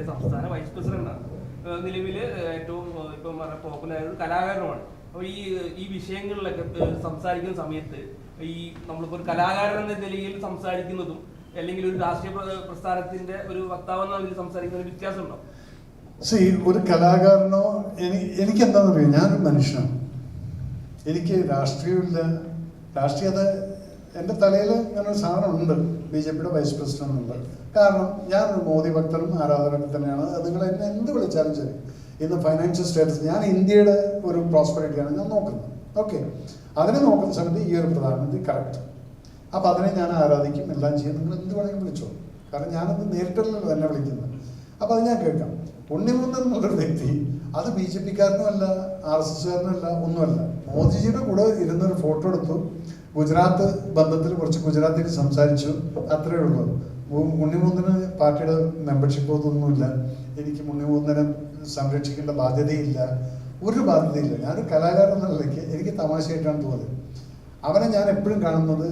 സംസ്ഥാന വൈസ് പ്രസിഡന്റാണ്. നിലവിൽ ഏറ്റവും ഇപ്പം പോപ്പുലർ ആയത് കലാകാരനുമാണ്. അപ്പോൾ ഈ വിഷയങ്ങളിലൊക്കെ സംസാരിക്കുന്ന സമയത്ത് നമ്മളിപ്പോൾ ഒരു കലാകാരൻ എന്ന നിലയിൽ സംസാരിക്കുന്നതും അല്ലെങ്കിൽ ഒരു രാഷ്ട്രീയ പ്രസ്ഥാനത്തിന്റെ ഒരു വക്താവെന്ന നിലയിൽ സംസാരിക്കുന്ന വ്യത്യാസമുണ്ടോ? ഒരു കലാകാരനോ എനിക്ക് എന്താണെന്ന് അറിയാം, ഞാനൊരു മനുഷ്യനാണ്. എനിക്ക് രാഷ്ട്രീയമില്ല. രാഷ്ട്രീയത എൻ്റെ തലയിൽ അങ്ങനെ ഒരു സാധനമുണ്ട്, BJP വൈസ് പ്രസിഡന്റ് എന്നുള്ളത്. കാരണം ഞാനൊരു മോദി ഭക്തനും ആരാധകനും തന്നെയാണ്. അത് നിങ്ങൾ എന്നെ എന്ത് വിളിച്ചാലും ശരി, ഇന്ന് ഫൈനാൻഷ്യൽ സ്റ്റാറ്റസ്, ഞാൻ ഇന്ത്യയുടെ ഒരു പ്രോസ്പെറിറ്റിയാണ് ഞാൻ നോക്കുന്നത്. ഓക്കെ, അതിനെ നോക്കുന്ന സമയത്ത് ഈ ഒരു പ്രധാനമന്ത്രി കറക്റ്റ്. അപ്പം അതിനെ ഞാൻ ആരാധിക്കും, എല്ലാം ചെയ്യും. നിങ്ങൾ എന്ത് വേണമെങ്കിലും വിളിച്ചോ, കാരണം ഞാനത് നേരിട്ടല്ലല്ലോ എന്നെ വിളിക്കുന്നത്. അപ്പം അത് ഞാൻ കേൾക്കാം. ഉണ്ണിമുന്നൻ എന്നുള്ളൊരു വ്യക്തി അത് BJP-കാരനും അല്ല, RSS-കാരനും അല്ല, ഒന്നുമല്ല. മോദിജിയുടെ കൂടെ ഇരുന്നൊരു ഫോട്ടോ എടുത്തു, ഗുജറാത്ത് ബന്ധത്തിൽ കുറച്ച് ഗുജറാത്തിൽ സംസാരിച്ചു, അത്രയേ ഉള്ളൂ. ഉണ്ണിമുന്നന് പാർട്ടിയുടെ മെമ്പർഷിപ്പ് ഒന്നുമില്ല. എനിക്ക് ഉണ്ണിമുന്നനെ സംരക്ഷിക്കേണ്ട ബാധ്യതയില്ല, ഒരു ബാധ്യതയില്ല. ഞാനൊരു കലാകാരൻ എന്ന നിലയ്ക്ക് എനിക്ക് തമാശയായിട്ടാണ് തോന്നിയത്. അവനെ ഞാൻ എപ്പോഴും കാണുന്നത്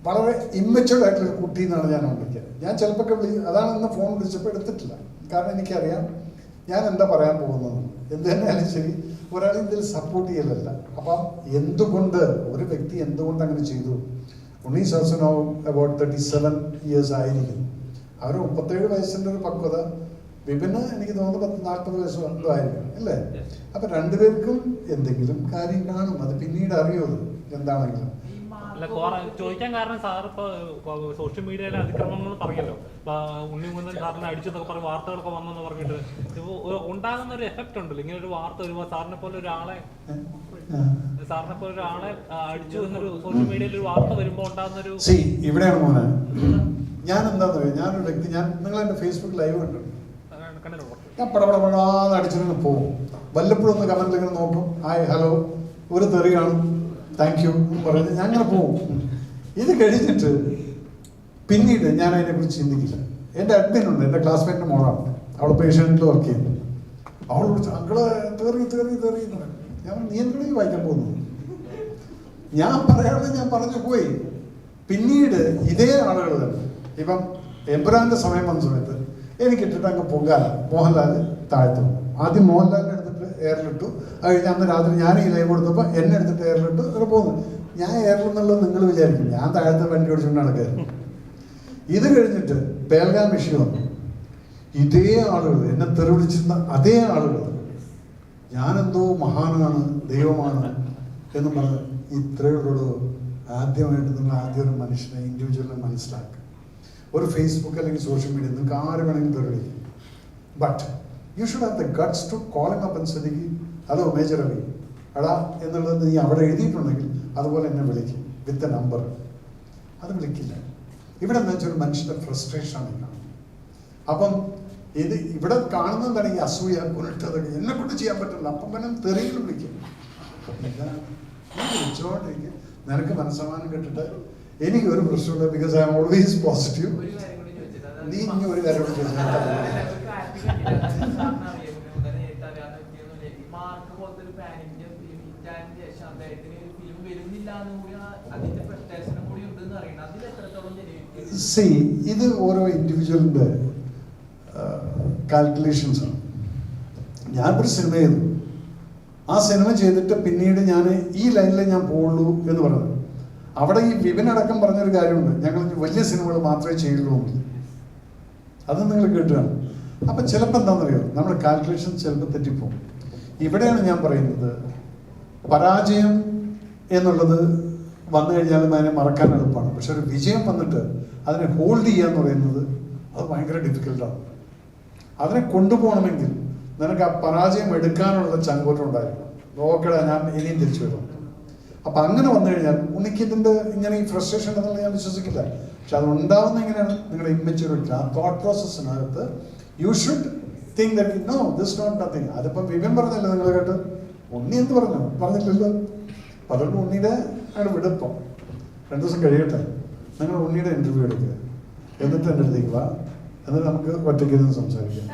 വളരെ ഇമ്മച്ചുവേർഡ് ആയിട്ടുള്ളൊരു കുട്ടി എന്നാണ് ഞാൻ വിളിക്കുക. ഞാൻ ചിലപ്പോൾ അതാണ് ഇന്ന് ഫോൺ വിളിച്ചപ്പോൾ എടുത്തിട്ടില്ല. കാരണം എനിക്കറിയാം ഞാൻ എന്താ പറയാൻ പോകുന്നത്. എന്ത് തന്നെയാലും ശരി, ഒരാൾ ഇതിൽ സപ്പോർട്ട് ചെയ്യലല്ല. അപ്പം എന്തുകൊണ്ട് ഒരു വ്യക്തി എന്തുകൊണ്ട് അങ്ങനെ ചെയ്തു? ഉണ്ണീസ് ഓൾസോ നൗ അബൌട്ട് 37 years ആയിരിക്കുന്നു. അവർ 37 വയസ്സിൻ്റെ ഒരു പക്വത. വിപിന് എനിക്ക് തോന്നുന്നു 40 വയസ്സ് എന്തോ ആയിരിക്കണം അല്ലേ? അപ്പം രണ്ടുപേർക്കും എന്തെങ്കിലും കാര്യം കാണും. അത് പിന്നീട് അറിയുമത് എന്താണെങ്കിലും. ചോദിക്കാൻ കാരണം സാർ ഇപ്പൊ സോഷ്യൽ മീഡിയയിലെ അതിക്രമങ്ങൾ പറയല്ലോ, ഉണ്ണിമുന്നൻ സാറിനെ അടിച്ചെന്നൊക്കെ പറഞ്ഞ വാർത്തകളൊക്കെ വന്നെന്ന് പറഞ്ഞിട്ട് ഉണ്ടാകുന്ന ഒരു എഫക്ട് ഉണ്ടല്ലോ ഇങ്ങനെ ഒരു വാർത്ത വരുമ്പോൾ. സാറിനെ പോലെ ഒരാളെ അടിച്ചു എന്നൊരു സോഷ്യൽ മീഡിയയിൽ ഒരു വാർത്ത വരുമ്പോൾ ഉണ്ടാകുന്ന ഒരു ഇവിടെയാണ് മോനെ. ഞാൻ എന്താന്ന് പറയുക, ഞാനൊരു വ്യക്തി, നിങ്ങൾ എന്റെ ഫേസ്ബുക്ക് ലൈവ് കണ്ടു, ഞാൻ പടപടപടാന്ന് അടിച്ചിട്ട് പോകും. വല്ലപ്പോഴും ഒന്ന് കമന്റിൽ ഇങ്ങനെ നോക്കും, ഹായ് ഹലോ, ഒരു തെറി കാണും, താങ്ക് യു പറഞ്ഞ് ഞാൻ അങ്ങനെ പോകും. ഇത് കഴിഞ്ഞിട്ട് പിന്നീട് ഞാൻ അതിനെക്കുറിച്ച് ചിന്തിക്കില്ല. എൻ്റെ അഡ്മിനുണ്ട്, എൻ്റെ ക്ലാസ്മേറ്റിൻ്റെ മോളാണ്, അവൾ പേഷ്യൻറ്റിൽ വർക്ക് ചെയ്യുന്നു. അവൾ വിളിച്ചു, അങ്കളെ തെറി തെറി തെറി എന്ന് പറയും. ഞാൻ നീ എന്തിനു വായിക്കാൻ പോകുന്നു? ഞാൻ പറയാനുള്ളത് ഞാൻ പറഞ്ഞു പോയി. പിന്നീട് ഇതേ ആളുകൾ തന്നെ ഇപ്പം എംപുരാൻ്റെ സമയം വന്ന സമയത്ത് എനിക്കിട്ടിട്ട് അങ്ങ് പൊങ്കാല മോഹൻലാൽ താഴ്ത്തു. ആദ്യം മോഹൻലാലിനെ എടുത്തിട്ട് എയറിലിട്ടു. അത് കഴിഞ്ഞ് അന്ന് രാത്രി ഞാൻ ഈ ലൈവ് കൊടുത്തപ്പോൾ എന്നെ എടുത്തിട്ട് എയറിലിട്ടു. ഇവിടെ പോകുന്നു. ഞാൻ എയറിലെന്നുള്ളത് നിങ്ങൾ വിചാരിക്കും ഞാൻ താഴത്തെ വണ്ടി ഓടിച്ചുകൊണ്ട് നടക്കായിരുന്നു. ഇത് കഴിഞ്ഞിട്ട് പേൽഗാം ഇഷ്യൂ വന്നു. ഇതേ ആളുകൾ എന്നെ തെറിവിളിച്ചിരുന്ന അതേ ആളുകൾ ഞാനെന്തോ മഹാനാണ്, ദൈവമാണ് എന്ന് പറഞ്ഞ് ഇത്രയോടുള്ളൂ. ആദ്യമായിട്ട് നിങ്ങൾ ആദ്യം ഒരു മനുഷ്യനെ ഇൻഡിവിജ്വലിനെ മനസ്സിലാക്കുക. ഒരു ഫേസ്ബുക്ക് അല്ലെങ്കിൽ സോഷ്യൽ മീഡിയ നിങ്ങൾക്ക് ആര് വേണമെങ്കിലും തെറിവിളിക്കും. But you should have the guts to call him up and say, hello major Ravi എടാ എന്നുള്ളത് നീ അവിടെ എഴുതിയിട്ടുണ്ടെങ്കിൽ അതുപോലെ എന്നെ വിളിക്കും വിത്ത് എ നമ്പർ. അത് വിളിക്കില്ല. ഇവിടെ എന്താ വെച്ചാൽ ഒരു മനുഷ്യൻ്റെ ഫ്രസ്ട്രേഷനാണ് കാണുന്നത്. അപ്പം ഇത് ഇവിടെ കാണുന്നതാണ് ഈ അസൂയ, പുരട്ടതൊക്കെ എന്നെ കൊണ്ട് ചെയ്യാൻ പറ്റില്ല. അപ്പം പിന്നെ തെറിയിൽ വിളിക്കും. വിളിച്ചോണ്ടിരിക്കും. നിനക്ക് മനസ്സമാനം കിട്ടിട്ട് എനിക്ക് ഒരു പ്രശ്നമില്ല, because I am always positive. നീ ഇനി ഒരു കാര്യം കൂടി ചോദിച്ചാൽ ഇത് ഓരോ ഇൻഡിവിജ്വലിൻ്റെ കാൽക്കുലേഷൻസ് ആണ്. ഞാനൊരു സിനിമ ചെയ്തു, ആ സിനിമ ചെയ്തിട്ട് പിന്നീട് ഞാൻ ഈ ലൈനിൽ ഞാൻ പോകുള്ളൂ എന്ന് പറഞ്ഞത്. അവിടെ ഈ വിപിനടക്കം പറഞ്ഞൊരു കാര്യമുണ്ട്, ഞങ്ങൾ വലിയ സിനിമകൾ മാത്രമേ ചെയ്യുള്ളൂ എന്ന്. അത് നിങ്ങൾ കേട്ടുകയാണ്. അപ്പം ചിലപ്പോൾ എന്താണെന്നറിയോ, നമ്മുടെ കാൽക്കുലേഷൻ ചിലപ്പോൾ തെറ്റിപ്പോകും. ഇവിടെയാണ് ഞാൻ പറയുന്നത്, പരാജയം എന്നുള്ളത് വന്നു കഴിഞ്ഞാലും അതിനെ മറക്കാൻ എളുപ്പമാണ്. പക്ഷെ ഒരു വിജയം വന്നിട്ട് അതിനെ ഹോൾഡ് ചെയ്യുക എന്ന് പറയുന്നത് അത് ഭയങ്കര ഡിഫിക്കൽട്ടാണ്. അതിനെ കൊണ്ടുപോകണമെങ്കിൽ നിനക്ക് ആ പരാജയം എടുക്കാനുള്ള ചങ്കൂറ്റം ഉണ്ടായിരിക്കണം. നോക്കടാ ഞാൻ ഇനിയും തിരിച്ചു വരും. അപ്പം അങ്ങനെ വന്നു കഴിഞ്ഞാൽ ഉണ്ണിക്കിതിൻ്റെ ഇങ്ങനെ ഈ ഫ്രസ്ട്രേഷൻ ഉണ്ടെന്നുള്ള ഞാൻ വിശ്വസിക്കില്ല. പക്ഷെ അത് ഉണ്ടാവുന്ന എങ്ങനെയാണ് നിങ്ങളുടെ ഇമ്മച്യൂരിറ്റി, ആ തോട്ട് പ്രോസസ്സിനകത്ത് you should think that no this not nothing. അതിപ്പം വിപിൻ പറഞ്ഞല്ലോ നിങ്ങൾ കേട്ട്, ഉണ്ണി എന്ത് പറഞ്ഞില്ലല്ലോ. അപ്പം അതുകൊണ്ട് ഉണ്ണിയുടെ അയാൾ വിടുപ്പം 2 ദിവസം കഴിയട്ടെ, നിങ്ങൾ ഉണ്ണിയുടെ ഇൻ്റർവ്യൂ എടുക്കുക, എന്നിട്ട് എൻ്റെ അടുത്തേക്ക് വാ, എന്നിട്ട് നമുക്ക് ഒറ്റയ്ക്ക് ഇരുന്ന് സംസാരിക്കാം.